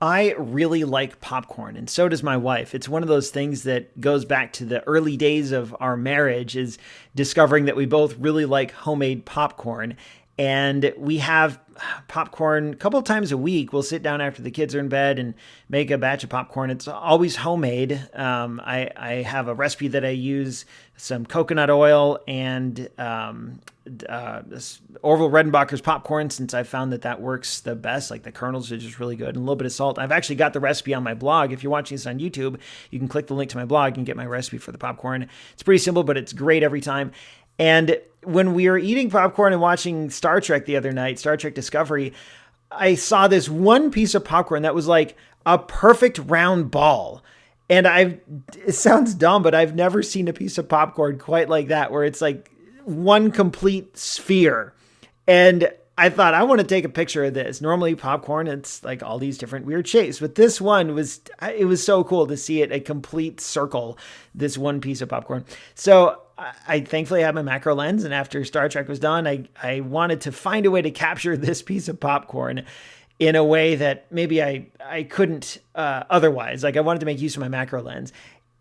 I really like popcorn, and so does my wife. It's one of those things that goes back to the early days of our marriage, is discovering that we both really like homemade popcorn. And we have popcorn a couple of times a week. We'll sit down after the kids are in bed and make a batch of popcorn. It's always homemade. I have a recipe that I use some coconut oil and this Orville Redenbacher's popcorn, since I found that that works the best. Like the kernels are just really good, and a little bit of salt. I've actually got the recipe on my blog. If you're watching this on YouTube, you can click the link to my blog and get my recipe for the popcorn. It's pretty simple, but it's great every time. And when we were eating popcorn and watching Star Trek the other night, Star Trek Discovery, I saw this one piece of popcorn that was like a perfect round ball. And it sounds dumb, but I've never seen a piece of popcorn quite like that, where it's like one complete sphere. And I thought, I want to take a picture of this. Normally popcorn, it's like all these different weird shapes, but this one it was so cool to see it a complete circle, this one piece of popcorn. So I thankfully had my macro lens, and after Star Trek was done, I wanted to find a way to capture this piece of popcorn in a way that maybe I couldn't otherwise. Like I wanted to make use of my macro lens.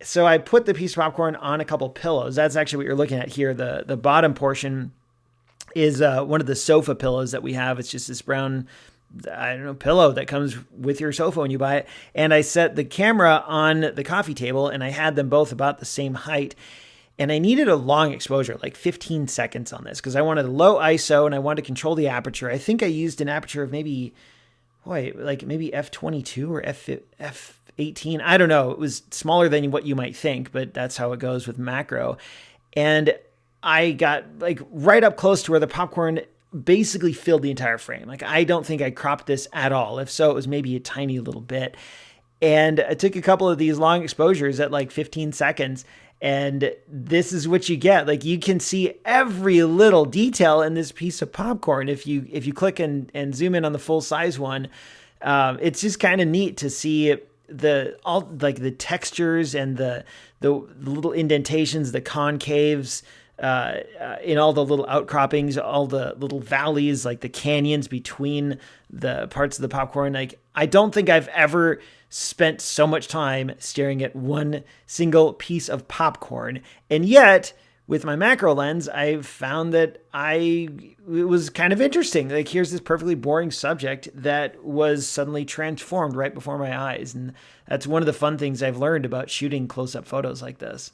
So I put the piece of popcorn on a couple pillows. That's actually what you're looking at here. The bottom portion is one of the sofa pillows that we have. It's just this brown, I don't know, pillow that comes with your sofa when you buy it. And I set the camera on the coffee table, and I had them both about the same height. And I needed a long exposure, like 15 seconds on this, because I wanted a low ISO and I wanted to control the aperture. I think I used an aperture of maybe f22 or f18. I don't know. It was smaller than what you might think, but that's how it goes with macro. And I got like right up close to where the popcorn basically filled the entire frame. Like I don't think I cropped this at all. If so, it was maybe a tiny little bit. And I took a couple of these long exposures at like 15 seconds. And this is what you get. Like you can see every little detail in this piece of popcorn. If you click and zoom in on the full size one, it's just kind of neat to see the textures and the little indentations, the concaves, in all the little outcroppings, all the little valleys, like the canyons between the parts of the popcorn. Like I don't think I've ever spent so much time staring at one single piece of popcorn. And yet with my macro lens, I've found that it was kind of interesting. Like here's this perfectly boring subject that was suddenly transformed right before my eyes. And that's one of the fun things I've learned about shooting close-up photos like this.